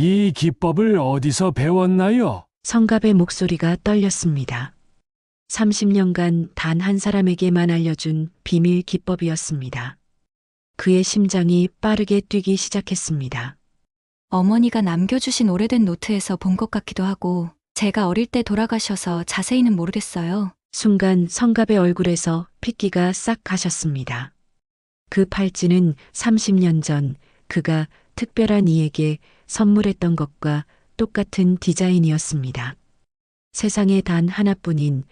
이 기법을 어디서 배웠나요? 성갑의 목소리가 떨렸습니다. 30년간 단 한 사람에게만 알려준 비밀 기법이었습니다. 그의 심장이 빠르게 뛰기 시작했습니다. 어머니가 남겨주신 오래된 노트에서 본 것 같기도 하고, 제가 어릴 때 돌아가셔서 자세히는 모르겠어요. 순간 성갑의 얼굴에서 핏기가 싹 가셨습니다. 그 팔찌는 30년 전 그가 특별한 이에게 선물했던 것과 똑같은 디자인이었습니다. 세상에 단 하나뿐인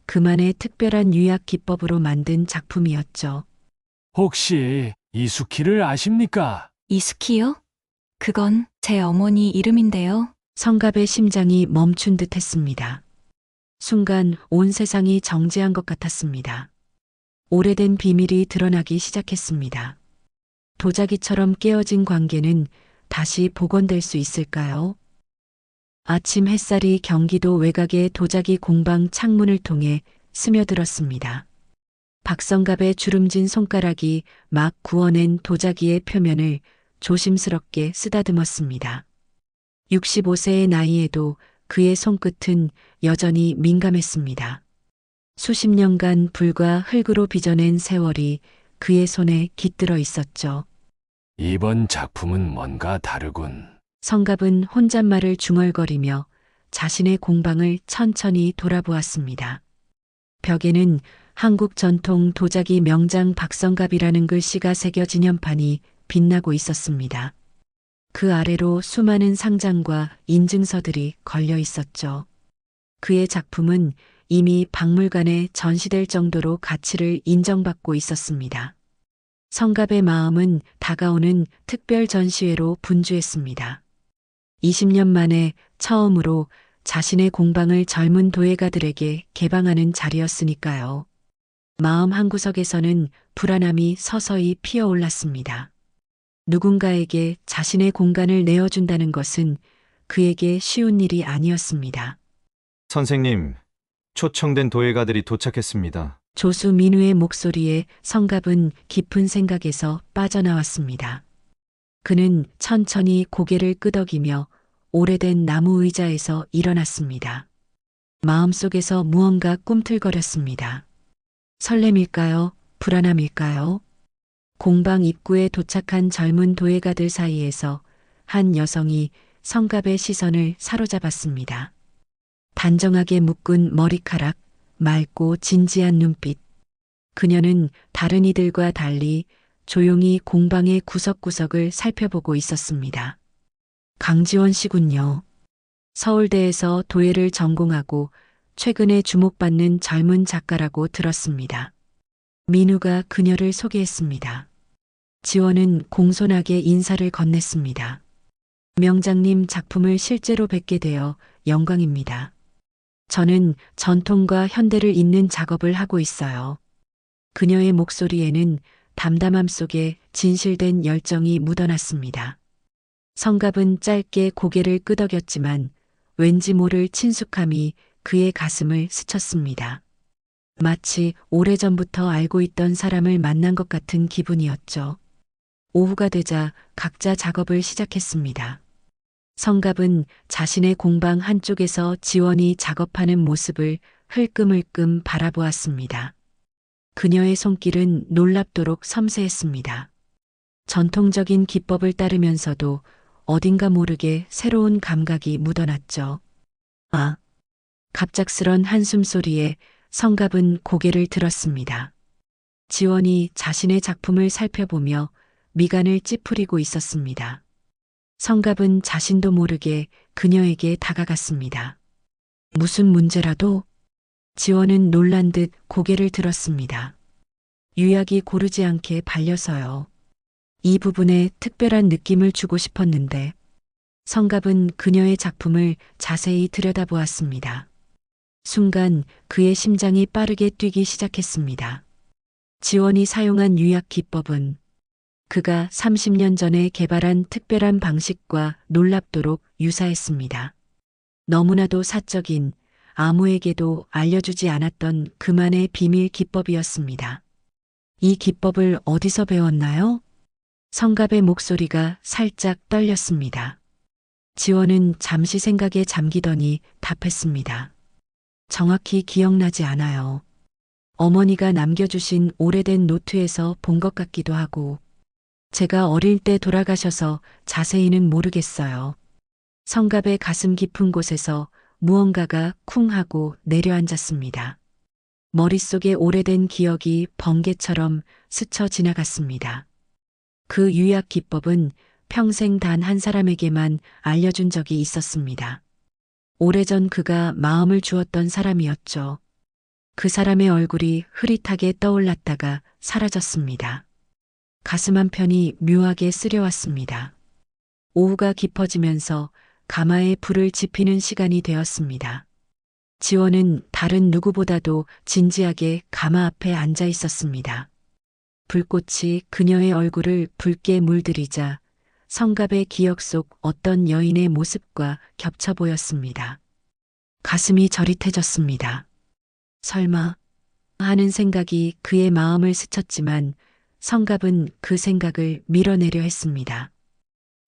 그만의 특별한 유약 기법으로 만든 작품이었죠. 혹시 이수키를 아십니까? 이수키요? 그건 제 어머니 이름인데요. 성갑의 심장이 멈춘 듯 했습니다. 순간 온 세상이 정지한 것 같았습니다. 오래된 비밀이 드러나기 시작했습니다. 도자기처럼 깨어진 관계는 다시 복원될 수 있을까요? 아침 햇살이 경기도 외곽의 도자기 공방 창문을 통해 스며들었습니다. 박성갑의 주름진 손가락이 막 구워낸 도자기의 표면을 조심스럽게 쓰다듬었습니다. 65세의 나이에도 그의 손끝은 여전히 민감했습니다. 수십 년간 불과 흙으로 빚어낸 세월이 그의 손에 깃들어 있었죠. 이번 작품은 뭔가 다르군. 성갑은 혼잣말을 중얼거리며 자신의 공방을 천천히 돌아보았습니다. 벽에는 한국 전통 도자기 명장 박성갑이라는 글씨가 새겨진 현판이 빛나고 있었습니다. 그 아래로 수많은 상장과 인증서들이 걸려 있었죠. 그의 작품은 이미 박물관에 전시될 정도로 가치를 인정받고 있었습니다. 성갑의 마음은 다가오는 특별 전시회로 분주했습니다. 20년 만에 처음으로 자신의 공방을 젊은 도예가들에게 개방하는 자리였으니까요. 마음 한구석에서는 불안함이 서서히 피어올랐습니다. 누군가에게 자신의 공간을 내어준다는 것은 그에게 쉬운 일이 아니었습니다. 선생님, 초청된 도예가들이 도착했습니다. 조수 민우의 목소리에 성갑은 깊은 생각에서 빠져나왔습니다. 그는 천천히 고개를 끄덕이며 오래된 나무 의자에서 일어났습니다. 마음속에서 무언가 꿈틀거렸습니다. 설렘일까요? 불안함일까요? 공방 입구에 도착한 젊은 도예가들 사이에서 한 여성이 성갑의 시선을 사로잡았습니다. 단정하게 묶은 머리카락, 맑고 진지한 눈빛. 그녀는 다른 이들과 달리 조용히 공방의 구석구석을 살펴보고 있었습니다. 강지원 씨군요. 서울대에서 도예를 전공하고 최근에 주목받는 젊은 작가라고 들었습니다. 민우가 그녀를 소개했습니다. 지원은 공손하게 인사를 건넸습니다. 명장님 작품을 실제로 뵙게 되어 영광입니다. 저는 전통과 현대를 잇는 작업을 하고 있어요. 그녀의 목소리에는 담담함 속에 진실된 열정이 묻어났습니다. 성갑은 짧게 고개를 끄덕였지만 왠지 모를 친숙함이 그의 가슴을 스쳤습니다. 마치 오래전부터 알고 있던 사람을 만난 것 같은 기분이었죠. 오후가 되자 각자 작업을 시작했습니다. 성갑은 자신의 공방 한쪽에서 지원이 작업하는 모습을 흘끔흘끔 바라보았습니다. 그녀의 손길은 놀랍도록 섬세했습니다. 전통적인 기법을 따르면서도 어딘가 모르게 새로운 감각이 묻어났죠. 아! 갑작스런 한숨 소리에 성갑은 고개를 들었습니다. 지원이 자신의 작품을 살펴보며 미간을 찌푸리고 있었습니다. 성갑은 자신도 모르게 그녀에게 다가갔습니다. 무슨 문제라도? 지원은 놀란 듯 고개를 들었습니다. 유약이 고르지 않게 발려서요. 이 부분에 특별한 느낌을 주고 싶었는데 성갑은 그녀의 작품을 자세히 들여다보았습니다. 순간 그의 심장이 빠르게 뛰기 시작했습니다. 지원이 사용한 유약 기법은 그가 30년 전에 개발한 특별한 방식과 놀랍도록 유사했습니다. 너무나도 사적인, 아무에게도 알려주지 않았던 그만의 비밀 기법이었습니다. 이 기법을 어디서 배웠나요? 성갑의 목소리가 살짝 떨렸습니다. 지원은 잠시 생각에 잠기더니 답했습니다. 정확히 기억나지 않아요. 어머니가 남겨주신 오래된 노트에서 본 것 같기도 하고, 제가 어릴 때 돌아가셔서 자세히는 모르겠어요. 성갑의 가슴 깊은 곳에서 무언가가 쿵 하고 내려앉았습니다. 머릿속에 오래된 기억이 번개처럼 스쳐 지나갔습니다. 그 유약 기법은 평생 단 한 사람에게만 알려준 적이 있었습니다. 오래전 그가 마음을 주었던 사람이었죠. 그 사람의 얼굴이 흐릿하게 떠올랐다가 사라졌습니다. 가슴 한편이 묘하게 쓰려왔습니다. 오후가 깊어지면서 가마에 불을 지피는 시간이 되었습니다. 지원은 다른 누구보다도 진지하게 가마 앞에 앉아 있었습니다. 불꽃이 그녀의 얼굴을 붉게 물들이자 성갑의 기억 속 어떤 여인의 모습과 겹쳐 보였습니다. 가슴이 저릿해졌습니다. 설마 하는 생각이 그의 마음을 스쳤지만 성갑은 그 생각을 밀어내려 했습니다.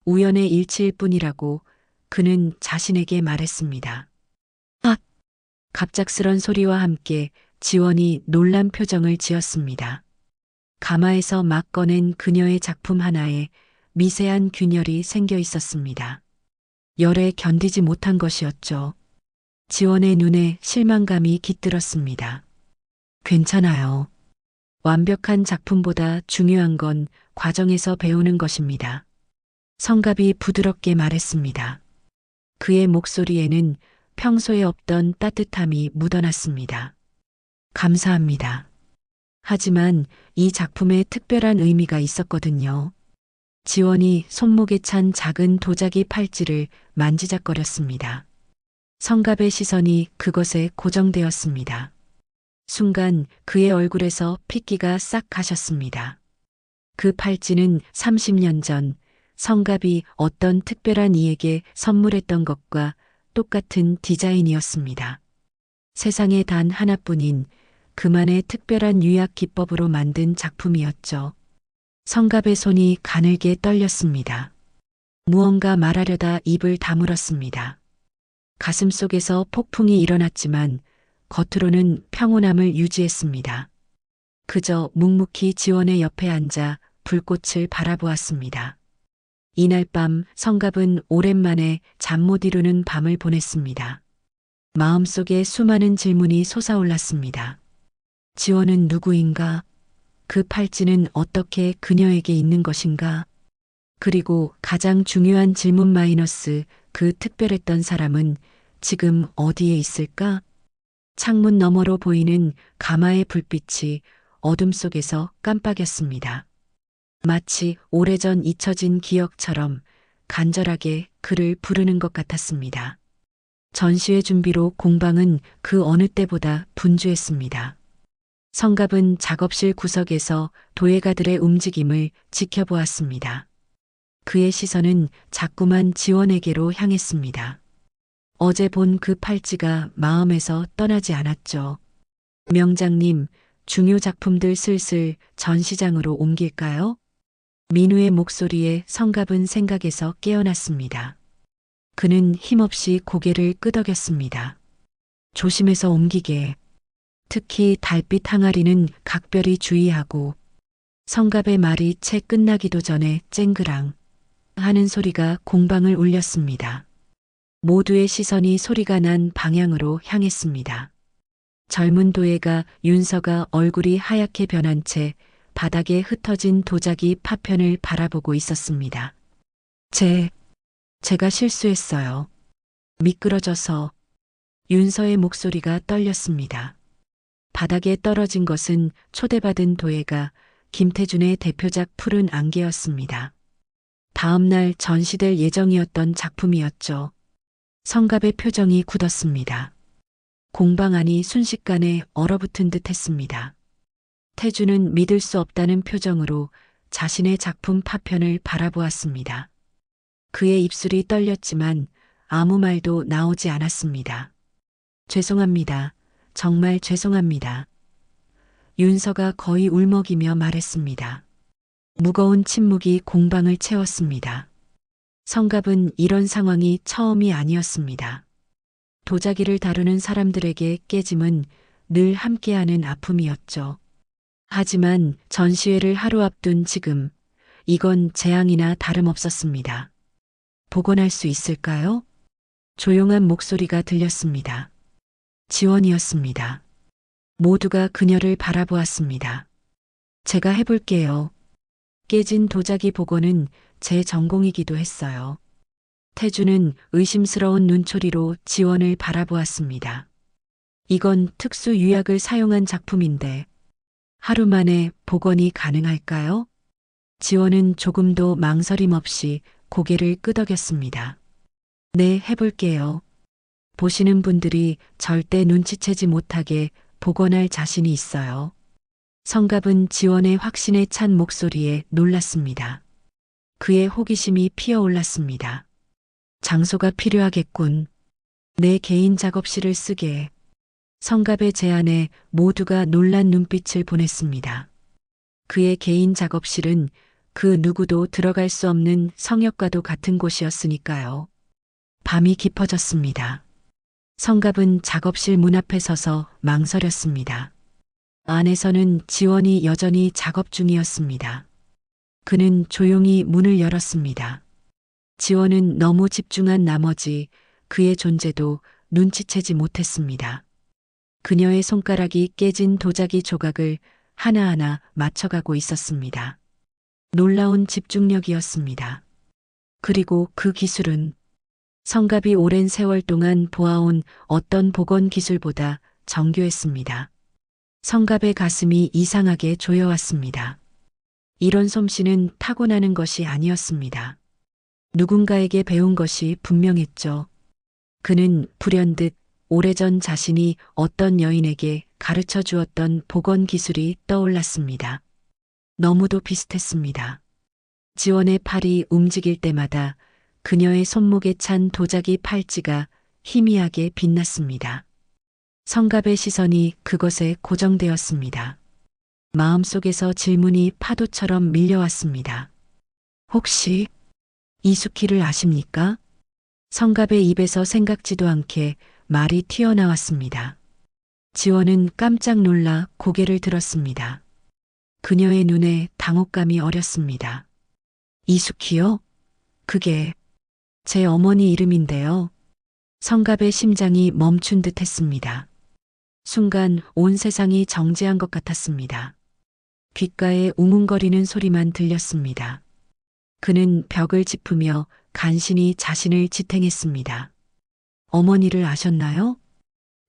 우연의 일치일 뿐이라고 그는 자신에게 말했습니다. 아! 갑작스런 소리와 함께 지원이 놀란 표정을 지었습니다. 가마에서 막 꺼낸 그녀의 작품 하나에 미세한 균열이 생겨 있었습니다. 열에 견디지 못한 것이었죠. 지원의 눈에 실망감이 깃들었습니다. 괜찮아요. 완벽한 작품보다 중요한 건 과정에서 배우는 것입니다. 성갑이 부드럽게 말했습니다. 그의 목소리에는 평소에 없던 따뜻함이 묻어났습니다. 감사합니다. 하지만 이 작품에 특별한 의미가 있었거든요. 지원이 손목에 찬 작은 도자기 팔찌를 만지작거렸습니다. 성갑의 시선이 그것에 고정되었습니다. 순간 그의 얼굴에서 핏기가 싹 가셨습니다. 그 팔찌는 30년 전 성갑이 어떤 특별한 이에게 선물했던 것과 똑같은 디자인이었습니다. 세상에 단 하나뿐인 그만의 특별한 유약 기법으로 만든 작품이었죠. 성갑의 손이 가늘게 떨렸습니다. 무언가 말하려다 입을 다물었습니다. 가슴 속에서 폭풍이 일어났지만 겉으로는 평온함을 유지했습니다. 그저 묵묵히 지원의 옆에 앉아 불꽃을 바라보았습니다. 이날 밤 성갑은 오랜만에 잠 못 이루는 밤을 보냈습니다. 마음속에 수많은 질문이 솟아올랐습니다. 지원은 누구인가? 그 팔찌는 어떻게 그녀에게 있는 것인가? 그리고 가장 중요한 질문 마이너스 그 특별했던 사람은 지금 어디에 있을까? 창문 너머로 보이는 가마의 불빛이 어둠 속에서 깜빡였습니다. 마치 오래전 잊혀진 기억처럼 간절하게 그를 부르는 것 같았습니다. 전시회 준비로 공방은 그 어느 때보다 분주했습니다. 성갑은 작업실 구석에서 도예가들의 움직임을 지켜보았습니다. 그의 시선은 자꾸만 지원에게로 향했습니다. 어제 본 그 팔찌가 마음에서 떠나지 않았죠. 명장님, 중요 작품들 슬슬 전시장으로 옮길까요? 민우의 목소리에 성갑은 생각에서 깨어났습니다. 그는 힘없이 고개를 끄덕였습니다. 조심해서 옮기게. 특히 달빛 항아리는 각별히 주의하고. 성갑의 말이 채 끝나기도 전에 쨍그랑 하는 소리가 공방을 울렸습니다. 모두의 시선이 소리가 난 방향으로 향했습니다. 젊은 도예가 윤서가 얼굴이 하얗게 변한 채 바닥에 흩어진 도자기 파편을 바라보고 있었습니다. 제가 실수했어요. 미끄러져서. 윤서의 목소리가 떨렸습니다. 바닥에 떨어진 것은 초대받은 도예가 김태준의 대표작 푸른 안개였습니다. 다음 날 전시될 예정이었던 작품이었죠. 성갑의 표정이 굳었습니다. 공방 안이 순식간에 얼어붙은 듯 했습니다. 태준은 믿을 수 없다는 표정으로 자신의 작품 파편을 바라보았습니다. 그의 입술이 떨렸지만 아무 말도 나오지 않았습니다. 죄송합니다. 정말 죄송합니다. 윤서가 거의 울먹이며 말했습니다. 무거운 침묵이 공방을 채웠습니다. 성갑은 이런 상황이 처음이 아니었습니다. 도자기를 다루는 사람들에게 깨짐은 늘 함께하는 아픔이었죠. 하지만 전시회를 하루 앞둔 지금, 이건 재앙이나 다름없었습니다. 복원할 수 있을까요? 조용한 목소리가 들렸습니다. 지원이었습니다. 모두가 그녀를 바라보았습니다. 제가 해볼게요. 깨진 도자기 복원은 제 전공이기도 했어요. 태주는 의심스러운 눈초리로 지원을 바라보았습니다. 이건 특수 유약을 사용한 작품인데 하루 만에 복원이 가능할까요? 지원은 조금도 망설임 없이 고개를 끄덕였습니다. 네, 해볼게요. 보시는 분들이 절대 눈치채지 못하게 복원할 자신이 있어요. 성갑은 지원의 확신에 찬 목소리에 놀랐습니다. 그의 호기심이 피어올랐습니다. 장소가 필요하겠군. 내 개인 작업실을 쓰게. 성갑의 제안에 모두가 놀란 눈빛을 보냈습니다. 그의 개인 작업실은 그 누구도 들어갈 수 없는 성역과도 같은 곳이었으니까요. 밤이 깊어졌습니다. 성갑은 작업실 문 앞에 서서 망설였습니다. 안에서는 지원이 여전히 작업 중이었습니다. 그는 조용히 문을 열었습니다. 지원은 너무 집중한 나머지 그의 존재도 눈치채지 못했습니다. 그녀의 손가락이 깨진 도자기 조각을 하나하나 맞춰가고 있었습니다. 놀라운 집중력이었습니다. 그리고 그 기술은 성갑이 오랜 세월 동안 보아온 어떤 복원 기술보다 정교했습니다. 성갑의 가슴이 이상하게 조여왔습니다. 이런 솜씨는 타고나는 것이 아니었습니다. 누군가에게 배운 것이 분명했죠. 그는 불현듯 오래전 자신이 어떤 여인에게 가르쳐 주었던 복원 기술이 떠올랐습니다. 너무도 비슷했습니다. 지원의 팔이 움직일 때마다 그녀의 손목에 찬 도자기 팔찌가 희미하게 빛났습니다. 성갑의 시선이 그것에 고정되었습니다. 마음속에서 질문이 파도처럼 밀려왔습니다. 혹시 이수키를 아십니까? 성갑의 입에서 생각지도 않게 말이 튀어나왔습니다. 지원은 깜짝 놀라 고개를 들었습니다. 그녀의 눈에 당혹감이 어렸습니다. 이수키요? 그게 제 어머니 이름인데요. 성갑의 심장이 멈춘 듯 했습니다. 순간 온 세상이 정지한 것 같았습니다. 귓가에 웅웅거리는 소리만 들렸습니다. 그는 벽을 짚으며 간신히 자신을 지탱했습니다. 어머니를 아셨나요?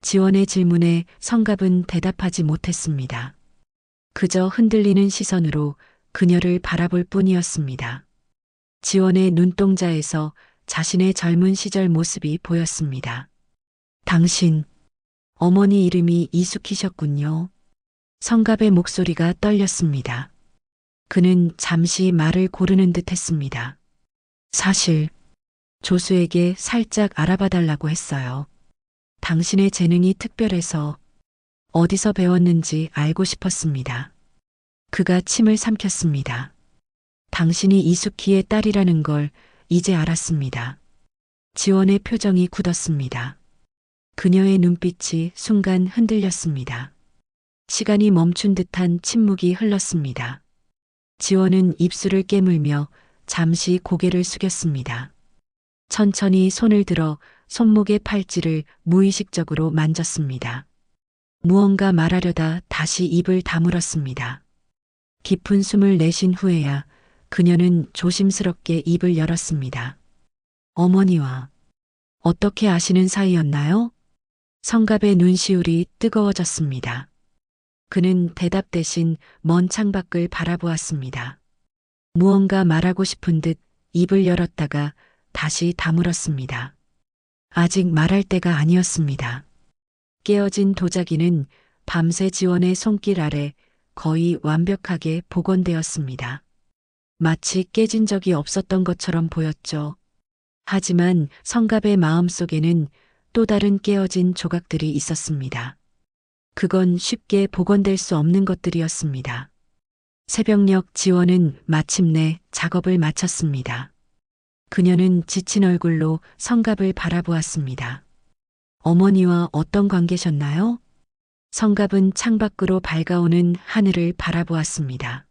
지원의 질문에 성갑은 대답하지 못했습니다. 그저 흔들리는 시선으로 그녀를 바라볼 뿐이었습니다. 지원의 눈동자에서 자신의 젊은 시절 모습이 보였습니다. 당신, 어머니 이름이 이수키셨군요. 성갑의 목소리가 떨렸습니다. 그는 잠시 말을 고르는 듯 했습니다. 사실, 조수에게 살짝 알아봐 달라고 했어요. 당신의 재능이 특별해서 어디서 배웠는지 알고 싶었습니다. 그가 침을 삼켰습니다. 당신이 이수키의 딸이라는 걸 이제 알았습니다. 지원의 표정이 굳었습니다. 그녀의 눈빛이 순간 흔들렸습니다. 시간이 멈춘 듯한 침묵이 흘렀습니다. 지원은 입술을 깨물며 잠시 고개를 숙였습니다. 천천히 손을 들어 손목의 팔찌를 무의식적으로 만졌습니다. 무언가 말하려다 다시 입을 다물었습니다. 깊은 숨을 내쉰 후에야 그녀는 조심스럽게 입을 열었습니다. 어머니와 어떻게 아시는 사이였나요? 성갑의 눈시울이 뜨거워졌습니다. 그는 대답 대신 먼 창밖을 바라보았습니다. 무언가 말하고 싶은 듯 입을 열었다가 다시 다물었습니다. 아직 말할 때가 아니었습니다. 깨어진 도자기는 밤새 지원의 손길 아래 거의 완벽하게 복원되었습니다. 마치 깨진 적이 없었던 것처럼 보였죠. 하지만 성갑의 마음속에는 또 다른 깨어진 조각들이 있었습니다. 그건 쉽게 복원될 수 없는 것들이었습니다. 새벽녘 지원은 마침내 작업을 마쳤습니다. 그녀는 지친 얼굴로 성갑을 바라보았습니다. 어머니와 어떤 관계셨나요? 성갑은 창밖으로 밝아오는 하늘을 바라보았습니다.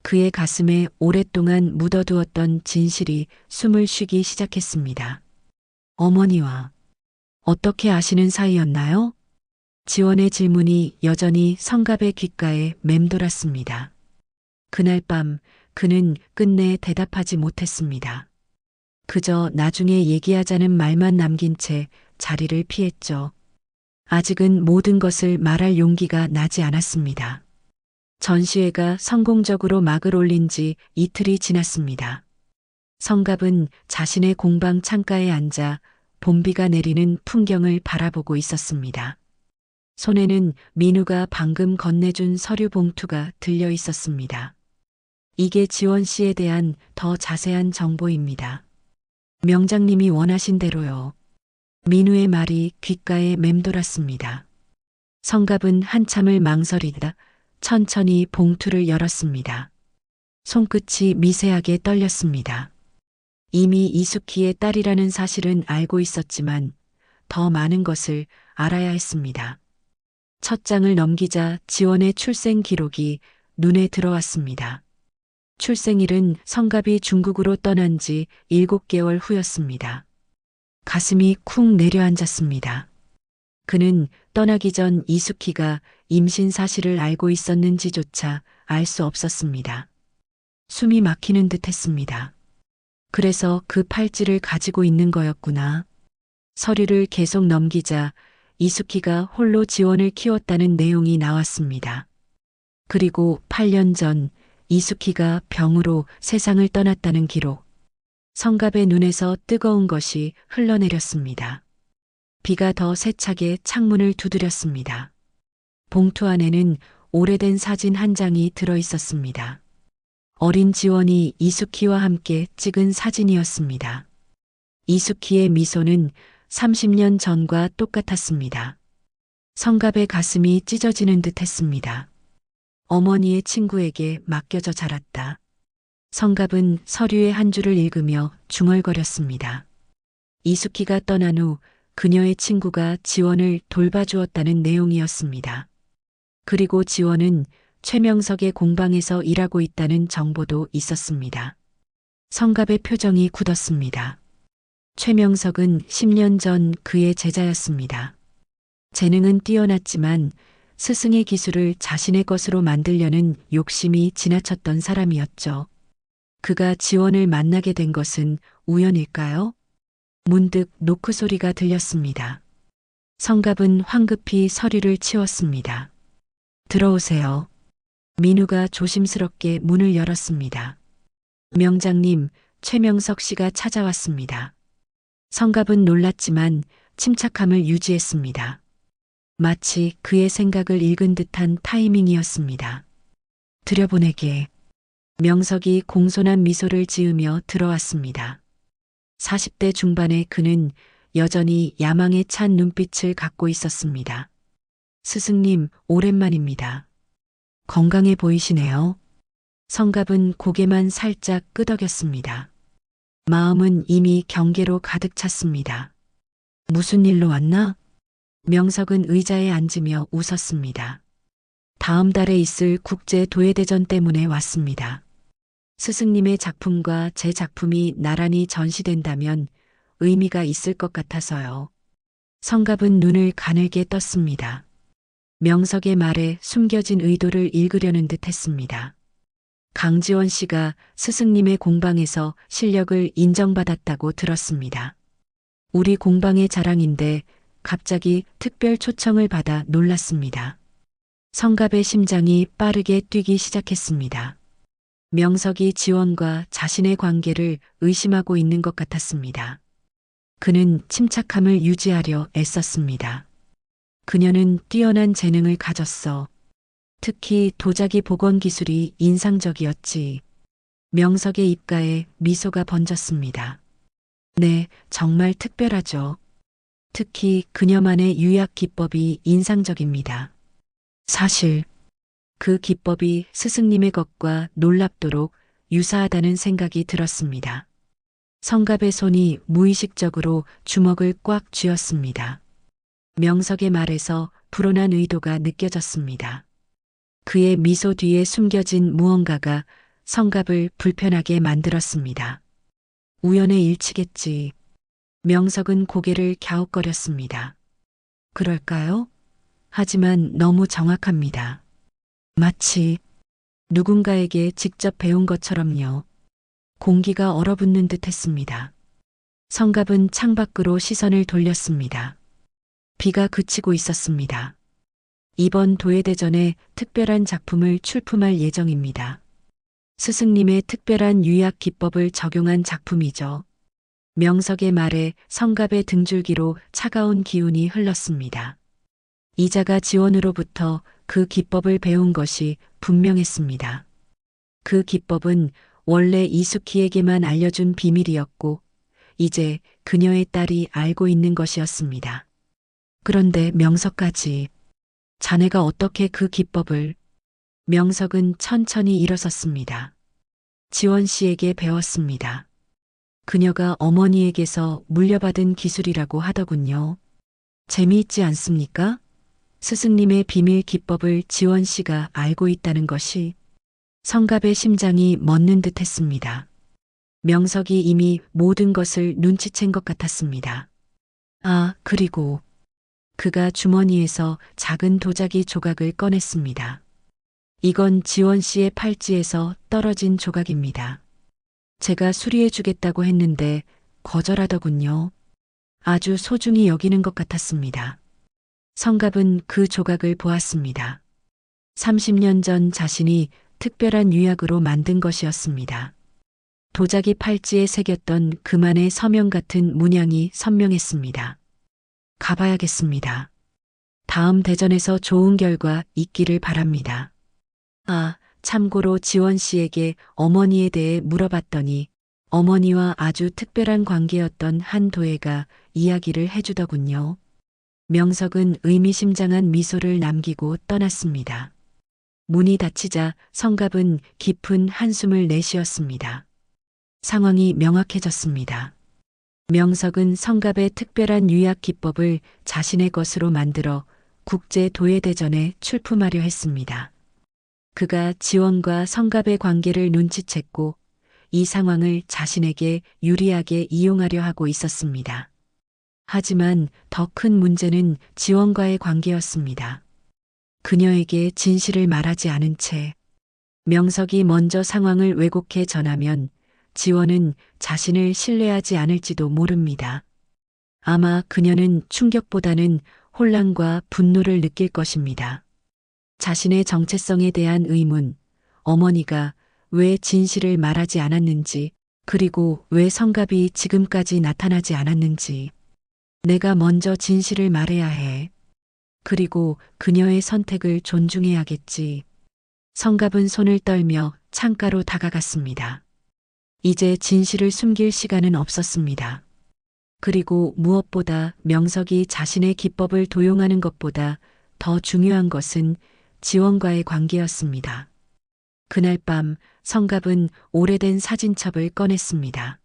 그의 가슴에 오랫동안 묻어두었던 진실이 숨을 쉬기 시작했습니다. 어머니와 어떻게 아시는 사이였나요? 지원의 질문이 여전히 성갑의 귓가에 맴돌았습니다. 그날 밤 그는 끝내 대답하지 못했습니다. 그저 나중에 얘기하자는 말만 남긴 채 자리를 피했죠. 아직은 모든 것을 말할 용기가 나지 않았습니다. 전시회가 성공적으로 막을 올린 지 이틀이 지났습니다. 성갑은 자신의 공방 창가에 앉아 봄비가 내리는 풍경을 바라보고 있었습니다. 손에는 민우가 방금 건네준 서류 봉투가 들려 있었습니다. 이게 지원 씨에 대한 더 자세한 정보입니다. 명장님이 원하신 대로요. 민우의 말이 귓가에 맴돌았습니다. 성갑은 한참을 망설이다 천천히 봉투를 열었습니다. 손끝이 미세하게 떨렸습니다. 이미 이숙희의 딸이라는 사실은 알고 있었지만 더 많은 것을 알아야 했습니다. 첫 장을 넘기자 지원의 출생 기록이 눈에 들어왔습니다. 출생일은 성갑이 중국으로 떠난 지 7개월 후였습니다. 가슴이 쿵 내려앉았습니다. 그는 떠나기 전 이숙희가 임신 사실을 알고 있었는지조차 알 수 없었습니다. 숨이 막히는 듯 했습니다. 그래서 그 팔찌를 가지고 있는 거였구나. 서류를 계속 넘기자 이숙희가 홀로 지원을 키웠다는 내용이 나왔습니다. 그리고 8년 전 이숙희가 병으로 세상을 떠났다는 기록. 성갑의 눈에서 뜨거운 것이 흘러내렸습니다. 비가 더 세차게 창문을 두드렸습니다. 봉투 안에는 오래된 사진 한 장이 들어 있었습니다. 어린 지원이 이숙희와 함께 찍은 사진이었습니다. 이숙희의 미소는 30년 전과 똑같았습니다. 성갑의 가슴이 찢어지는 듯 했습니다. 어머니의 친구에게 맡겨져 자랐다. 성갑은 서류의 한 줄을 읽으며 중얼거렸습니다. 이숙희가 떠난 후 그녀의 친구가 지원을 돌봐주었다는 내용이었습니다. 그리고 지원은 최명석의 공방에서 일하고 있다는 정보도 있었습니다. 성갑의 표정이 굳었습니다. 최명석은 10년 전 그의 제자였습니다. 재능은 뛰어났지만 스승의 기술을 자신의 것으로 만들려는 욕심이 지나쳤던 사람이었죠. 그가 지원을 만나게 된 것은 우연일까요? 문득 노크 소리가 들렸습니다. 성갑은 황급히 서류를 치웠습니다. 들어오세요. 민우가 조심스럽게 문을 열었습니다. 명장님, 최명석 씨가 찾아왔습니다. 성갑은 놀랐지만 침착함을 유지했습니다. 마치 그의 생각을 읽은 듯한 타이밍이었습니다. 들여보내게. 명석이 공손한 미소를 지으며 들어왔습니다. 40대 중반의 그는 여전히 야망에 찬 눈빛을 갖고 있었습니다. 스승님, 오랜만입니다. 건강해 보이시네요. 성갑은 고개만 살짝 끄덕였습니다. 마음은 이미 경계로 가득 찼습니다. 무슨 일로 왔나? 명석은 의자에 앉으며 웃었습니다. 다음 달에 있을 국제 도예대전 때문에 왔습니다. 스승님의 작품과 제 작품이 나란히 전시된다면 의미가 있을 것 같아서요. 성갑은 눈을 가늘게 떴습니다. 명석의 말에 숨겨진 의도를 읽으려는 듯 했습니다. 강지원 씨가 스승님의 공방에서 실력을 인정받았다고 들었습니다. 우리 공방의 자랑인데 갑자기 특별 초청을 받아 놀랐습니다. 성갑의 심장이 빠르게 뛰기 시작했습니다. 명석이 지원과 자신의 관계를 의심하고 있는 것 같았습니다. 그는 침착함을 유지하려 애썼습니다. 그녀는 뛰어난 재능을 가졌어. 특히 도자기 복원 기술이 인상적이었지. 명석의 입가에 미소가 번졌습니다. 네, 정말 특별하죠. 특히 그녀만의 유약 기법이 인상적입니다. 사실 그 기법이 스승님의 것과 놀랍도록 유사하다는 생각이 들었습니다. 성갑의 손이 무의식적으로 주먹을 꽉 쥐었습니다. 명석의 말에서 불온한 의도가 느껴졌습니다. 그의 미소 뒤에 숨겨진 무언가가 성갑을 불편하게 만들었습니다. 우연의 일치겠지. 명석은 고개를 갸웃거렸습니다. 그럴까요? 하지만 너무 정확합니다. 마치 누군가에게 직접 배운 것처럼요. 공기가 얼어붙는 듯 했습니다. 성갑은 창밖으로 시선을 돌렸습니다. 비가 그치고 있었습니다. 이번 도예대전에 특별한 작품을 출품할 예정입니다. 스승님의 특별한 유약 기법을 적용한 작품이죠. 명석의 말에 성갑의 등줄기로 차가운 기운이 흘렀습니다. 이자가 지원으로부터 그 기법을 배운 것이 분명했습니다. 그 기법은 원래 이수키에게만 알려준 비밀이었고, 이제 그녀의 딸이 알고 있는 것이었습니다. 그런데 명석까지, 자네가 어떻게 그 기법을... 명석은 천천히 일어섰습니다. 지원 씨에게 배웠습니다. 그녀가 어머니에게서 물려받은 기술이라고 하더군요. 재미있지 않습니까? 스승님의 비밀 기법을 지원 씨가 알고 있다는 것이. 성갑의 심장이 멎는 듯 했습니다. 명석이 이미 모든 것을 눈치챈 것 같았습니다. 아, 그리고 그가 주머니에서 작은 도자기 조각을 꺼냈습니다. 이건 지원 씨의 팔찌에서 떨어진 조각입니다. 제가 수리해 주겠다고 했는데 거절하더군요. 아주 소중히 여기는 것 같았습니다. 성갑은 그 조각을 보았습니다. 30년 전 자신이 특별한 유약으로 만든 것이었습니다. 도자기 팔찌에 새겼던 그만의 서명 같은 문양이 선명했습니다. 가봐야겠습니다. 다음 대전에서 좋은 결과 있기를 바랍니다. 아, 참고로 지원 씨에게 어머니에 대해 물어봤더니 어머니와 아주 특별한 관계였던 한 도예가 이야기를 해주더군요. 명석은 의미심장한 미소를 남기고 떠났습니다. 문이 닫히자 성갑은 깊은 한숨을 내쉬었습니다. 상황이 명확해졌습니다. 명석은 성갑의 특별한 유약 기법을 자신의 것으로 만들어 국제 도예대전에 출품하려 했습니다. 그가 지원과 성갑의 관계를 눈치챘고 이 상황을 자신에게 유리하게 이용하려 하고 있었습니다. 하지만 더 큰 문제는 지원과의 관계였습니다. 그녀에게 진실을 말하지 않은 채 명석이 먼저 상황을 왜곡해 전하면 지원은 자신을 신뢰하지 않을지도 모릅니다. 아마 그녀는 충격보다는 혼란과 분노를 느낄 것입니다. 자신의 정체성에 대한 의문, 어머니가 왜 진실을 말하지 않았는지, 그리고 왜 성갑이 지금까지 나타나지 않았는지. 내가 먼저 진실을 말해야 해. 그리고 그녀의 선택을 존중해야겠지. 성갑은 손을 떨며 창가로 다가갔습니다. 이제 진실을 숨길 시간은 없었습니다. 그리고 무엇보다 명석이 자신의 기법을 도용하는 것보다 더 중요한 것은 지원과의 관계였습니다. 그날 밤 성갑은 오래된 사진첩을 꺼냈습니다.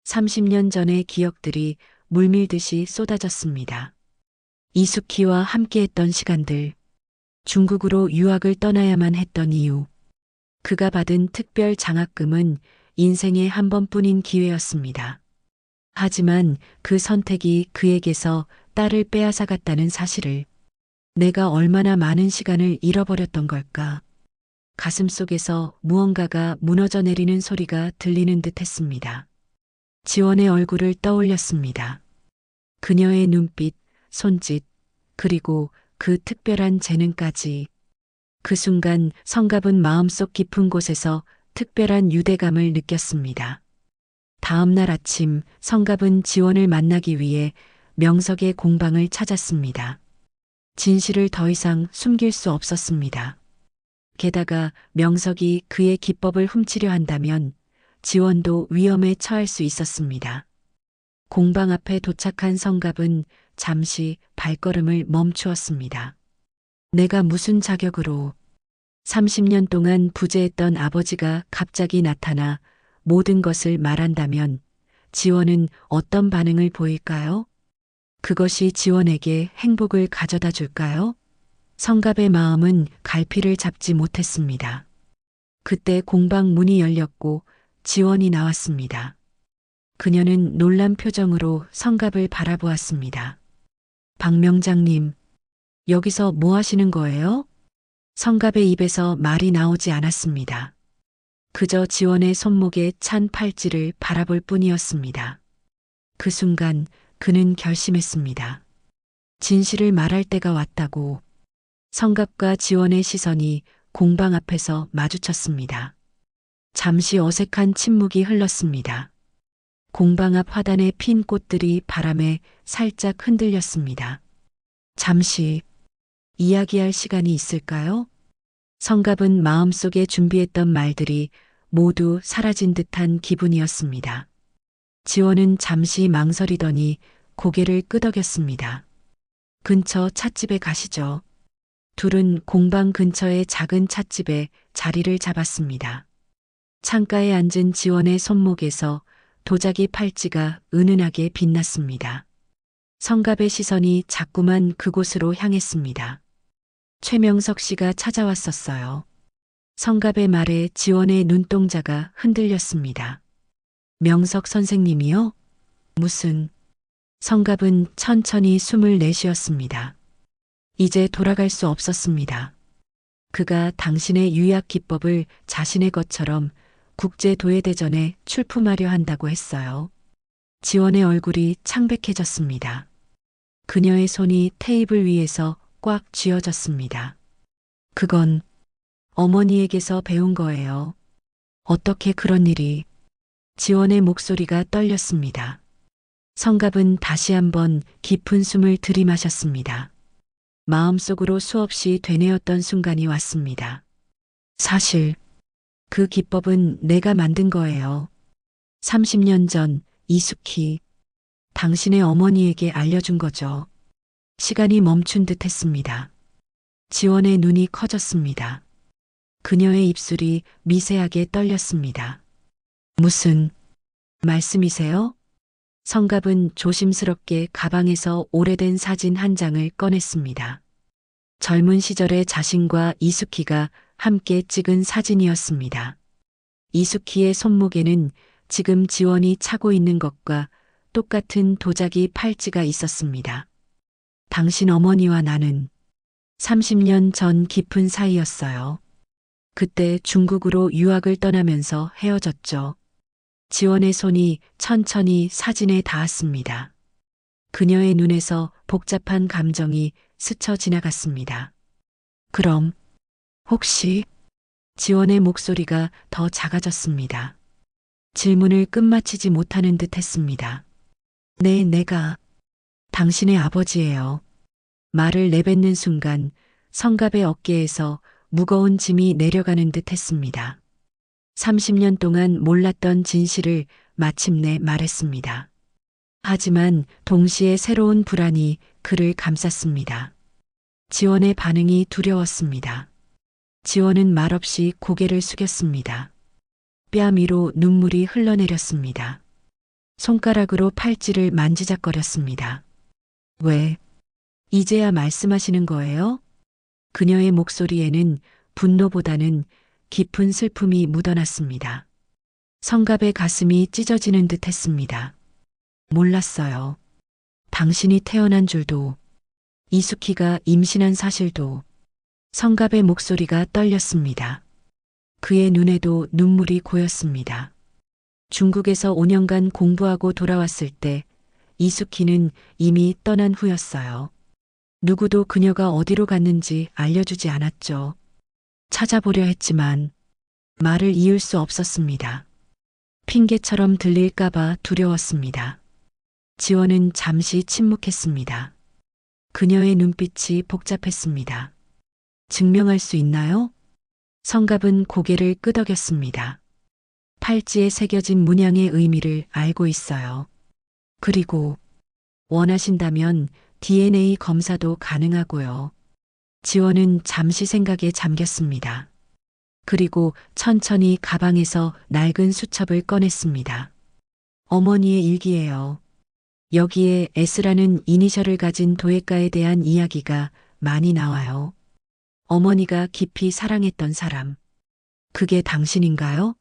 30년 전의 기억들이 물밀듯이 쏟아졌습니다. 이수키와 함께했던 시간들, 중국으로 유학을 떠나야만 했던 이유, 그가 받은 특별 장학금은 인생의 한 번뿐인 기회였습니다. 하지만 그 선택이 그에게서 딸을 빼앗아갔다는 사실을, 내가 얼마나 많은 시간을 잃어버렸던 걸까. 가슴속에서 무언가가 무너져 내리는 소리가 들리는 듯 했습니다. 지원의 얼굴을 떠올렸습니다. 그녀의 눈빛, 손짓, 그리고 그 특별한 재능까지. 그 순간 성갑은 마음속 깊은 곳에서 특별한 유대감을 느꼈습니다. 다음 날 아침 성갑은 지원을 만나기 위해 명석의 공방을 찾았습니다. 진실을 더 이상 숨길 수 없었습니다. 게다가 명석이 그의 기법을 훔치려 한다면 지원도 위험에 처할 수 있었습니다. 공방 앞에 도착한 성갑은 잠시 발걸음을 멈추었습니다. 내가 무슨 자격으로 30년 동안 부재했던 아버지가 갑자기 나타나 모든 것을 말한다면 지원은 어떤 반응을 보일까요? 그것이 지원에게 행복을 가져다 줄까요? 성갑의 마음은 갈피를 잡지 못했습니다. 그때 공방 문이 열렸고 지원이 나왔습니다. 그녀는 놀란 표정으로 성갑을 바라보았습니다. 박 명장님, 여기서 뭐 하시는 거예요? 성갑의 입에서 말이 나오지 않았습니다. 그저 지원의 손목에 찬 팔찌를 바라볼 뿐이었습니다. 그 순간 그는 결심했습니다. 진실을 말할 때가 왔다고. 성갑과 지원의 시선이 공방 앞에서 마주쳤습니다. 잠시 어색한 침묵이 흘렀습니다. 공방 앞 화단에 핀 꽃들이 바람에 살짝 흔들렸습니다. 잠시 이야기할 시간이 있을까요? 성갑은 마음속에 준비했던 말들이 모두 사라진 듯한 기분이었습니다. 지원은 잠시 망설이더니 고개를 끄덕였습니다. 근처 찻집에 가시죠. 둘은 공방 근처의 작은 찻집에 자리를 잡았습니다. 창가에 앉은 지원의 손목에서 도자기 팔찌가 은은하게 빛났습니다. 성갑의 시선이 자꾸만 그곳으로 향했습니다. 최명석 씨가 찾아왔었어요. 성갑의 말에 지원의 눈동자가 흔들렸습니다. 명석 선생님이요? 무슨... 성갑은 천천히 숨을 내쉬었습니다. 이제 돌아갈 수 없었습니다. 그가 당신의 유약 기법을 자신의 것처럼 국제도예대전에 출품하려 한다고 했어요. 지원의 얼굴이 창백해졌습니다. 그녀의 손이 테이블 위에서 꽉 쥐어졌습니다. 그건 어머니에게서 배운 거예요. 어떻게 그런 일이... 지원의 목소리가 떨렸습니다. 성갑은 다시 한번 깊은 숨을 들이마셨습니다. 마음속으로 수없이 되뇌었던 순간이 왔습니다. 사실 그 기법은 내가 만든 거예요. 30년 전 이숙희, 당신의 어머니에게 알려준 거죠. 시간이 멈춘 듯 했습니다. 지원의 눈이 커졌습니다. 그녀의 입술이 미세하게 떨렸습니다. 무슨 말씀이세요? 성갑은 조심스럽게 가방에서 오래된 사진 한 장을 꺼냈습니다. 젊은 시절의 자신과 이숙희가 함께 찍은 사진이었습니다. 이숙희의 손목에는 지금 지원이 차고 있는 것과 똑같은 도자기 팔찌가 있었습니다. 당신 어머니와 나는 30년 전 깊은 사이였어요. 그때 중국으로 유학을 떠나면서 헤어졌죠. 지원의 손이 천천히 사진에 닿았습니다. 그녀의 눈에서 복잡한 감정이 스쳐 지나갔습니다. 그럼 혹시... 지원의 목소리가 더 작아졌습니다. 질문을 끝마치지 못하는 듯 했습니다. 네, 내가 당신의 아버지예요. 말을 내뱉는 순간 성갑의 어깨에서 무거운 짐이 내려가는 듯 했습니다. 30년 동안 몰랐던 진실을 마침내 말했습니다. 하지만 동시에 새로운 불안이 그를 감쌌습니다. 지원의 반응이 두려웠습니다. 지원은 말없이 고개를 숙였습니다. 뺨 위로 눈물이 흘러내렸습니다. 손가락으로 팔찌를 만지작거렸습니다. 왜? 이제야 말씀하시는 거예요? 그녀의 목소리에는 분노보다는 깊은 슬픔이 묻어났습니다. 성갑의 가슴이 찢어지는 듯 했습니다. 몰랐어요. 당신이 태어난 줄도, 이숙희가 임신한 사실도. 성갑의 목소리가 떨렸습니다. 그의 눈에도 눈물이 고였습니다. 중국에서 5년간 공부하고 돌아왔을 때 이숙희는 이미 떠난 후였어요. 누구도 그녀가 어디로 갔는지 알려주지 않았죠. 찾아보려 했지만 말을 이을 수 없었습니다. 핑계처럼 들릴까봐 두려웠습니다. 지원은 잠시 침묵했습니다. 그녀의 눈빛이 복잡했습니다. 증명할 수 있나요? 성갑은 고개를 끄덕였습니다. 팔찌에 새겨진 문양의 의미를 알고 있어요. 그리고 원하신다면 DNA 검사도 가능하고요. 지원은 잠시 생각에 잠겼습니다. 그리고 천천히 가방에서 낡은 수첩을 꺼냈습니다. 어머니의 일기예요. 여기에 S라는 이니셜을 가진 도예가에 대한 이야기가 많이 나와요. 어머니가 깊이 사랑했던 사람. 그게 당신인가요?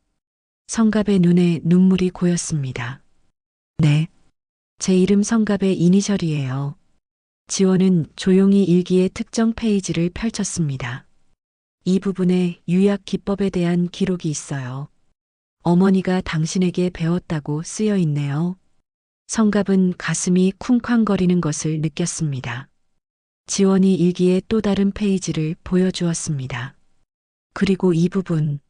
성갑의 눈에 눈물이 고였습니다. 네. 제 이름 성갑의 이니셜이에요. 지원은 조용히 일기의 특정 페이지를 펼쳤습니다. 이 부분에 유약 기법에 대한 기록이 있어요. 어머니가 당신에게 배웠다고 쓰여 있네요. 성갑은 가슴이 쿵쾅거리는 것을 느꼈습니다. 지원이 일기의 또 다른 페이지를 보여주었습니다. 그리고 이 부분.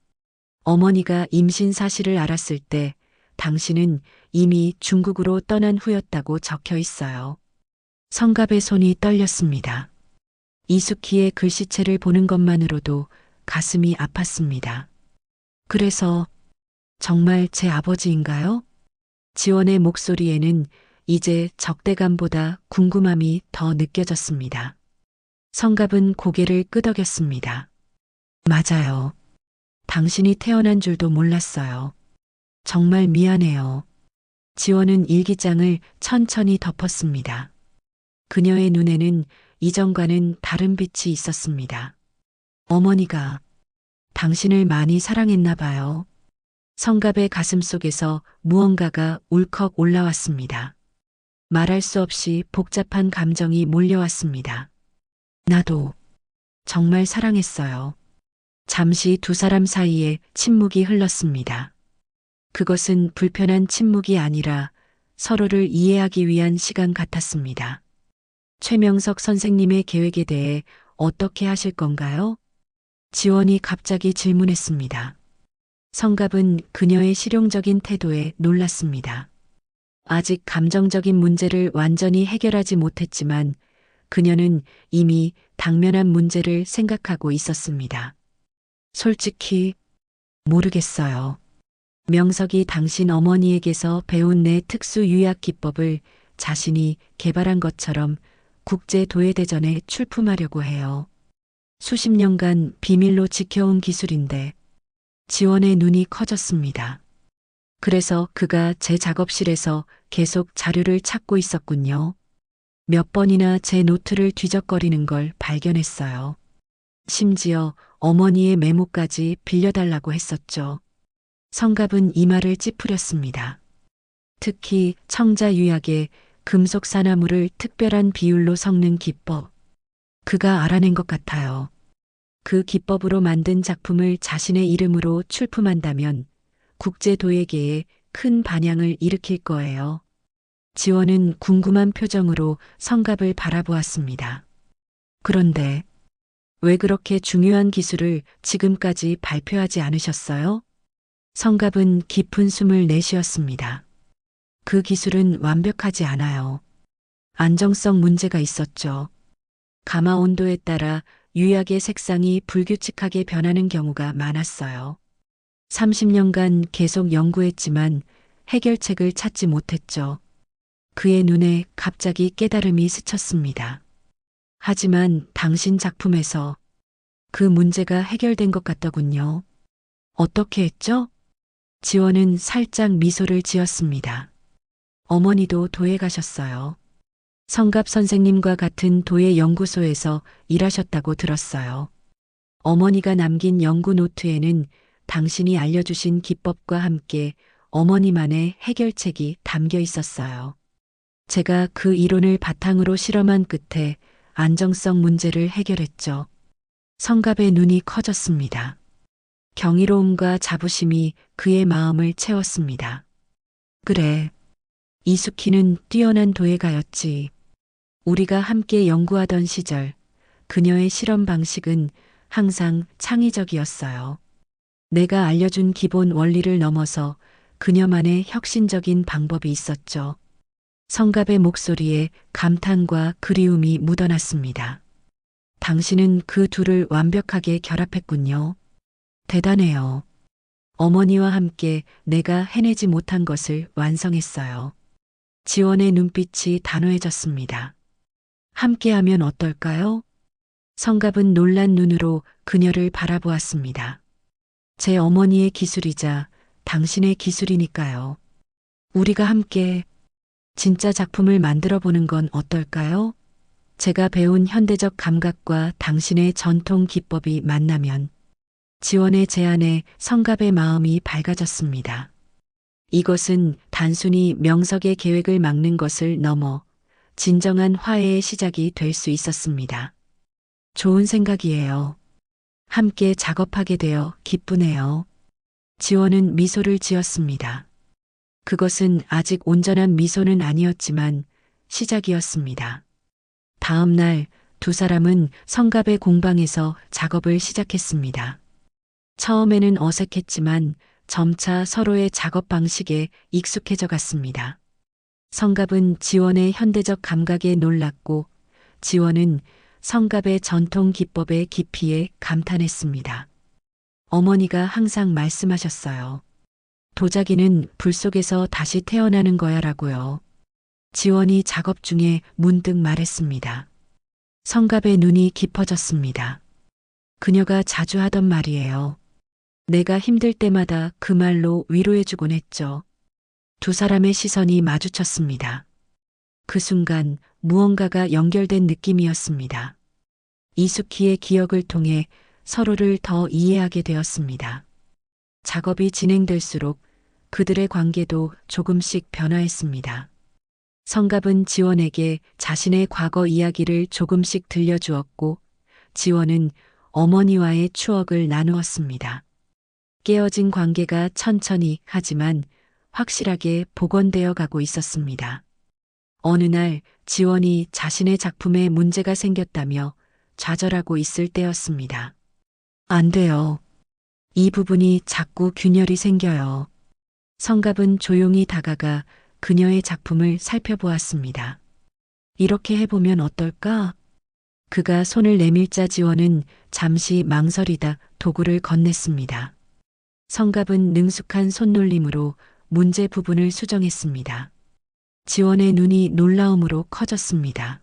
어머니가 임신 사실을 알았을 때 당신은 이미 중국으로 떠난 후였다고 적혀 있어요. 성갑의 손이 떨렸습니다. 이숙희의 글씨체를 보는 것만으로도 가슴이 아팠습니다. 그래서 정말 제 아버지인가요? 지원의 목소리에는 이제 적대감보다 궁금함이 더 느껴졌습니다. 성갑은 고개를 끄덕였습니다. 맞아요. 당신이 태어난 줄도 몰랐어요. 정말 미안해요. 지원은 일기장을 천천히 덮었습니다. 그녀의 눈에는 이전과는 다른 빛이 있었습니다. 어머니가 당신을 많이 사랑했나 봐요. 성갑의 가슴 속에서 무언가가 울컥 올라왔습니다. 말할 수 없이 복잡한 감정이 몰려왔습니다. 나도 정말 사랑했어요. 잠시 두 사람 사이에 침묵이 흘렀습니다. 그것은 불편한 침묵이 아니라 서로를 이해하기 위한 시간 같았습니다. 최명석 선생님의 계획에 대해 어떻게 하실 건가요? 지원이 갑자기 질문했습니다. 성갑은 그녀의 실용적인 태도에 놀랐습니다. 아직 감정적인 문제를 완전히 해결하지 못했지만 그녀는 이미 당면한 문제를 생각하고 있었습니다. 솔직히 모르겠어요. 명석이 당신 어머니에게서 배운 내 특수 유약 기법을 자신이 개발한 것처럼 국제 도예대전에 출품하려고 해요. 수십 년간 비밀로 지켜온 기술인데 지원의 눈이 커졌습니다. 그래서 그가 제 작업실에서 계속 자료를 찾고 있었군요. 몇 번이나 제 노트를 뒤적거리는 걸 발견했어요. 심지어 어머니의 메모까지 빌려달라고 했었죠. 성갑은 이마를 찌푸렸습니다. 특히 청자 유약에 금속 산화물을 특별한 비율로 섞는 기법. 그가 알아낸 것 같아요. 그 기법으로 만든 작품을 자신의 이름으로 출품한다면 국제도예계에 큰 반향을 일으킬 거예요. 지원은 궁금한 표정으로 성갑을 바라보았습니다. 그런데 왜 그렇게 중요한 기술을 지금까지 발표하지 않으셨어요? 성갑은 깊은 숨을 내쉬었습니다. 그 기술은 완벽하지 않아요. 안정성 문제가 있었죠. 가마 온도에 따라 유약의 색상이 불규칙하게 변하는 경우가 많았어요. 30년간 계속 연구했지만 해결책을 찾지 못했죠. 그의 눈에 갑자기 깨달음이 스쳤습니다. 하지만 당신 작품에서 그 문제가 해결된 것 같더군요. 어떻게 했죠? 지원은 살짝 미소를 지었습니다. 어머니도 도예 가셨어요. 성갑 선생님과 같은 도예 연구소에서 일하셨다고 들었어요. 어머니가 남긴 연구 노트에는 당신이 알려주신 기법과 함께 어머니만의 해결책이 담겨 있었어요. 제가 그 이론을 바탕으로 실험한 끝에 안정성 문제를 해결했죠. 성갑의 눈이 커졌습니다. 경이로움과 자부심이 그의 마음을 채웠습니다. 그래, 이숙희는 뛰어난 도예가였지. 우리가 함께 연구하던 시절 그녀의 실험 방식은 항상 창의적이었어요. 내가 알려준 기본 원리를 넘어서 그녀만의 혁신적인 방법이 있었죠. 성갑의 목소리에 감탄과 그리움이 묻어났습니다. 당신은 그 둘을 완벽하게 결합했군요. 대단해요. 어머니와 함께 내가 해내지 못한 것을 완성했어요. 지원의 눈빛이 단호해졌습니다. 함께하면 어떨까요? 성갑은 놀란 눈으로 그녀를 바라보았습니다. 제 어머니의 기술이자 당신의 기술이니까요. 우리가 함께 진짜 작품을 만들어 보는 건 어떨까요? 제가 배운 현대적 감각과 당신의 전통 기법이 만나면 지원의 제안에 성갑의 마음이 밝아졌습니다. 이것은 단순히 명석의 계획을 막는 것을 넘어 진정한 화해의 시작이 될 수 있었습니다. 좋은 생각이에요. 함께 작업하게 되어 기쁘네요. 지원은 미소를 지었습니다. 그것은 아직 온전한 미소는 아니었지만 시작이었습니다. 다음 날 두 사람은 성갑의 공방에서 작업을 시작했습니다. 처음에는 어색했지만 점차 서로의 작업 방식에 익숙해져 갔습니다. 성갑은 지원의 현대적 감각에 놀랐고 지원은 성갑의 전통 기법의 깊이에 감탄했습니다. 어머니가 항상 말씀하셨어요. 도자기는 불 속에서 다시 태어나는 거야라고요. 지원이 작업 중에 문득 말했습니다. 성갑의 눈이 깊어졌습니다. 그녀가 자주 하던 말이에요. 내가 힘들 때마다 그 말로 위로해주곤 했죠. 두 사람의 시선이 마주쳤습니다. 그 순간 무언가가 연결된 느낌이었습니다. 이수키의 기억을 통해 서로를 더 이해하게 되었습니다. 작업이 진행될수록 그들의 관계도 조금씩 변화했습니다. 성갑은 지원에게 자신의 과거 이야기를 조금씩 들려주었고 지원은 어머니와의 추억을 나누었습니다. 깨어진 관계가 천천히 하지만 확실하게 복원되어 가고 있었습니다. 어느 날 지원이 자신의 작품에 문제가 생겼다며 좌절하고 있을 때였습니다. 안 돼요. 이 부분이 자꾸 균열이 생겨요. 성갑은 조용히 다가가 그녀의 작품을 살펴보았습니다. 이렇게 해보면 어떨까? 그가 손을 내밀자 지원은 잠시 망설이다 도구를 건넸습니다. 성갑은 능숙한 손놀림으로 문제 부분을 수정했습니다. 지원의 눈이 놀라움으로 커졌습니다.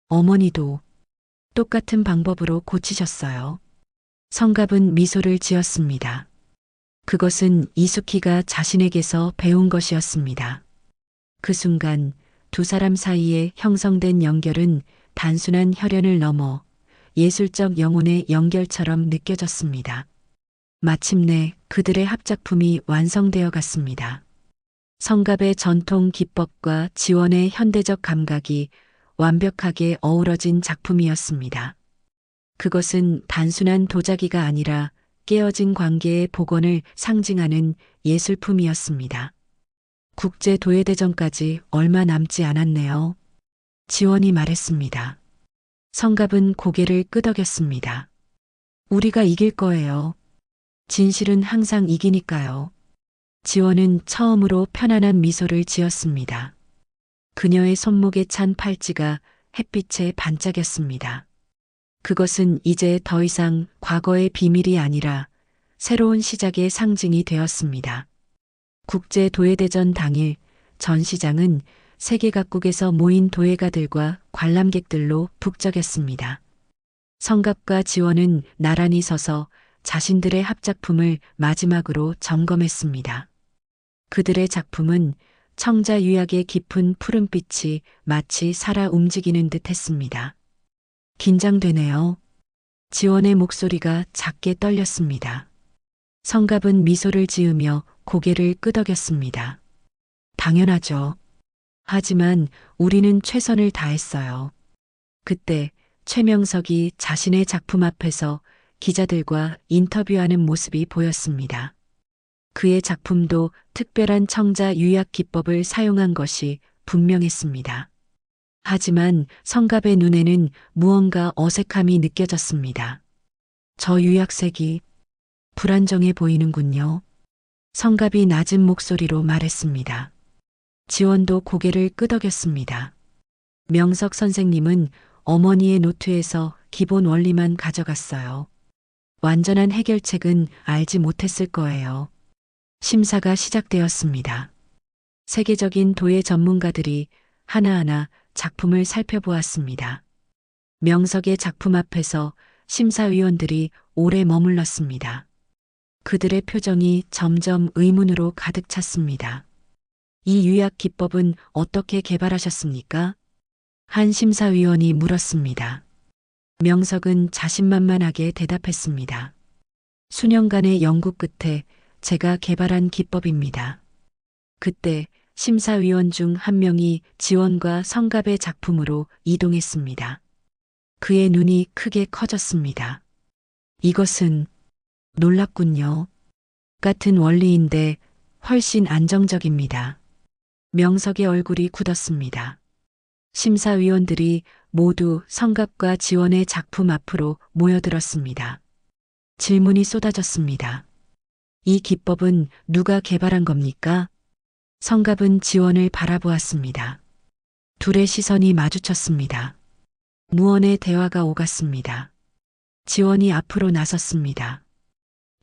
어머니도 똑같은 방법으로 고치셨어요. 성갑은 미소를 지었습니다. 그것은 이수키가 자신에게서 배운 것이었습니다. 그 순간 두 사람 사이에 형성된 연결은 단순한 혈연을 넘어 예술적 영혼의 연결처럼 느껴졌습니다. 마침내 그들의 합작품이 완성되어 갔습니다. 성갑의 전통 기법과 지원의 현대적 감각이 완벽하게 어우러진 작품이었습니다. 그것은 단순한 도자기가 아니라 깨어진 관계의 복원을 상징하는 예술품이었습니다. 국제도예대전까지 얼마 남지 않았네요. 지원이 말했습니다. 성갑은 고개를 끄덕였습니다. 우리가 이길 거예요. 진실은 항상 이기니까요. 지원은 처음으로 편안한 미소를 지었습니다. 그녀의 손목에 찬 팔찌가 햇빛에 반짝였습니다. 그것은 이제 더 이상 과거의 비밀이 아니라 새로운 시작의 상징이 되었습니다. 국제도예대전 당일 전시장은 세계 각국에서 모인 도예가들과 관람객들로 북적였습니다. 성갑과 지원은 나란히 서서 자신들의 합작품을 마지막으로 점검했습니다. 그들의 작품은 청자 유약의 깊은 푸른빛이 마치 살아 움직이는 듯 했습니다. 긴장되네요. 지원의 목소리가 작게 떨렸습니다. 성갑은 미소를 지으며 고개를 끄덕였습니다. 당연하죠. 하지만 우리는 최선을 다했어요. 그때 최명석이 자신의 작품 앞에서 기자들과 인터뷰하는 모습이 보였습니다. 그의 작품도 특별한 청자 유약 기법을 사용한 것이 분명했습니다. 하지만 성갑의 눈에는 무언가 어색함이 느껴졌습니다. 저 유약색이 불안정해 보이는군요. 성갑이 낮은 목소리로 말했습니다. 지원도 고개를 끄덕였습니다. 명석 선생님은 어머니의 노트에서 기본 원리만 가져갔어요. 완전한 해결책은 알지 못했을 거예요. 심사가 시작되었습니다. 세계적인 도예 전문가들이 하나하나 작품을 살펴보았습니다. 명석의 작품 앞에서 심사위원들이 오래 머물렀습니다. 그들의 표정이 점점 의문으로 가득 찼습니다. 이 유약 기법은 어떻게 개발하셨습니까? 한 심사위원이 물었습니다. 명석은 자신만만하게 대답했습니다. 수년간의 연구 끝에 제가 개발한 기법입니다. 그때 심사위원 중 한 명이 지원과 성갑의 작품으로 이동했습니다. 그의 눈이 크게 커졌습니다. 이것은 놀랍군요. 같은 원리인데 훨씬 안정적입니다. 명석의 얼굴이 굳었습니다. 심사위원들이 모두 성갑과 지원의 작품 앞으로 모여들었습니다. 질문이 쏟아졌습니다. 이 기법은 누가 개발한 겁니까? 성갑은 지원을 바라보았습니다. 둘의 시선이 마주쳤습니다. 무언의 대화가 오갔습니다. 지원이 앞으로 나섰습니다.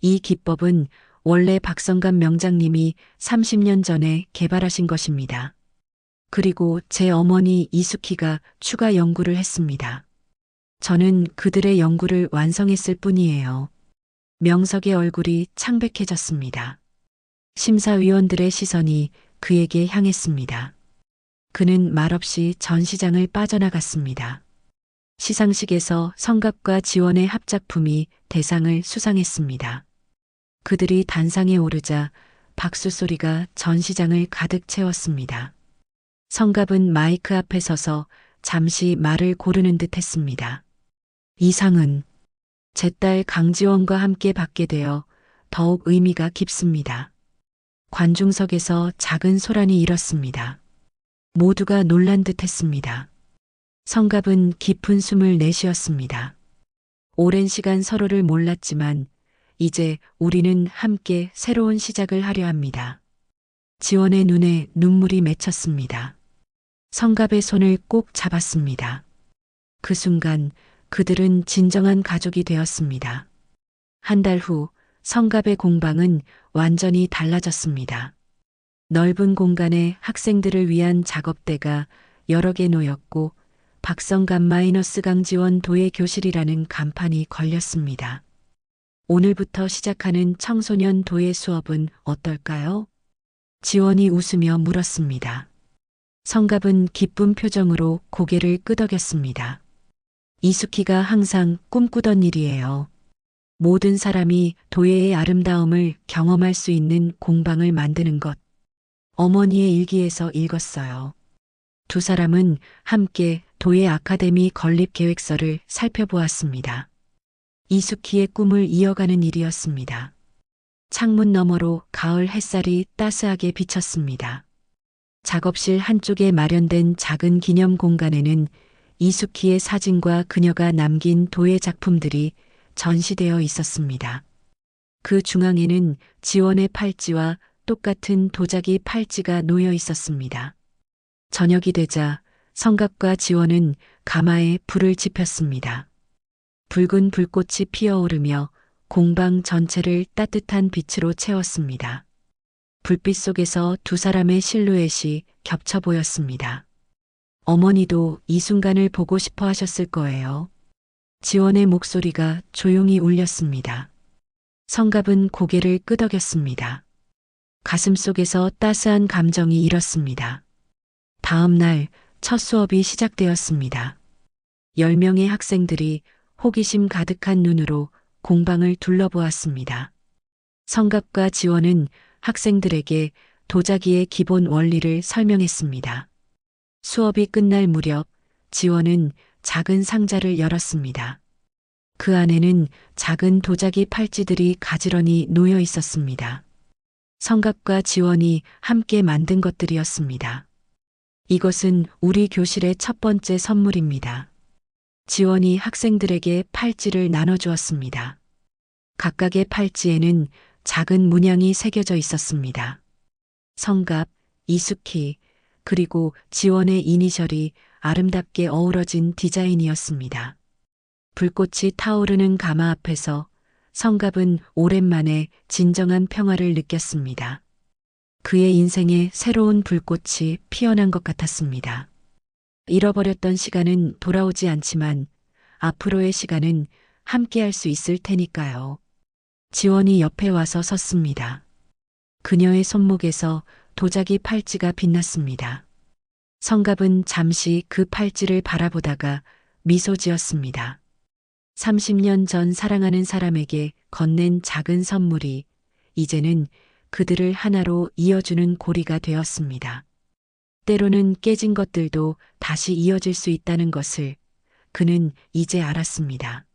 이 기법은 원래 박성갑 명장님이 30년 전에 개발하신 것입니다. 그리고 제 어머니 이숙희가 추가 연구를 했습니다. 저는 그들의 연구를 완성했을 뿐이에요. 명석의 얼굴이 창백해졌습니다. 심사위원들의 시선이 그에게 향했습니다. 그는 말없이 전시장을 빠져나갔습니다. 시상식에서 성갑과 지원의 합작품이 대상을 수상했습니다. 그들이 단상에 오르자 박수 소리가 전시장을 가득 채웠습니다. 성갑은 마이크 앞에 서서 잠시 말을 고르는 듯 했습니다. 이 상은 제 딸 강지원과 함께 받게 되어 더욱 의미가 깊습니다. 관중석에서 작은 소란이 일었습니다. 모두가 놀란 듯 했습니다. 성갑은 깊은 숨을 내쉬었습니다. 오랜 시간 서로를 몰랐지만 이제 우리는 함께 새로운 시작을 하려 합니다. 지원의 눈에 눈물이 맺혔습니다. 성갑의 손을 꼭 잡았습니다. 그 순간 그들은 진정한 가족이 되었습니다. 한 달 후 성갑의 공방은 완전히 달라졌습니다. 넓은 공간에 학생들을 위한 작업대가 여러 개 놓였고 박성갑 마이너스 강지원 도예 교실이라는 간판이 걸렸습니다. 오늘부터 시작하는 청소년 도예 수업은 어떨까요? 지원이 웃으며 물었습니다. 성갑은 기쁜 표정으로 고개를 끄덕였습니다. 이숙희가 항상 꿈꾸던 일이에요. 모든 사람이 도예의 아름다움을 경험할 수 있는 공방을 만드는 것. 어머니의 일기에서 읽었어요. 두 사람은 함께 도예 아카데미 건립 계획서를 살펴보았습니다. 이숙희의 꿈을 이어가는 일이었습니다. 창문 너머로 가을 햇살이 따스하게 비쳤습니다. 작업실 한쪽에 마련된 작은 기념 공간에는 이숙희의 사진과 그녀가 남긴 도예 작품들이 전시되어 있었습니다. 그 중앙에는 지원의 팔찌와 똑같은 도자기 팔찌가 놓여 있었습니다. 저녁이 되자 성갑과 지원은 가마에 불을 지폈습니다. 붉은 불꽃이 피어오르며 공방 전체를 따뜻한 빛으로 채웠습니다. 불빛 속에서 두 사람의 실루엣이 겹쳐 보였습니다. 어머니도 이 순간을 보고 싶어 하셨을 거예요. 지원의 목소리가 조용히 울렸습니다. 성갑은 고개를 끄덕였습니다. 가슴속에서 따스한 감정이 일었습니다. 다음 날 첫 수업이 시작되었습니다. 10명의 학생들이 호기심 가득한 눈으로 공방을 둘러보았습니다. 성갑과 지원은 학생들에게 도자기의 기본 원리를 설명했습니다. 수업이 끝날 무렵 지원은 작은 상자를 열었습니다. 그 안에는 작은 도자기 팔찌들이 가지런히 놓여 있었습니다. 성갑과 지원이 함께 만든 것들이었습니다. 이것은 우리 교실의 첫 번째 선물입니다. 지원이 학생들에게 팔찌를 나눠주었습니다. 각각의 팔찌에는 작은 문양이 새겨져 있었습니다. 성갑, 이숙희, 그리고 지원의 이니셜이 아름답게 어우러진 디자인이었습니다. 불꽃이 타오르는 가마 앞에서 성갑은 오랜만에 진정한 평화를 느꼈습니다. 그의 인생에 새로운 불꽃이 피어난 것 같았습니다. 잃어버렸던 시간은 돌아오지 않지만 앞으로의 시간은 함께 할 수 있을 테니까요. 지원이 옆에 와서 섰습니다. 그녀의 손목에서 도자기 팔찌가 빛났습니다. 성갑은 잠시 그 팔찌를 바라보다가 미소 지었습니다. 30년 전 사랑하는 사람에게 건넨 작은 선물이 이제는 그들을 하나로 이어주는 고리가 되었습니다. 때로는 깨진 것들도 다시 이어질 수 있다는 것을 그는 이제 알았습니다.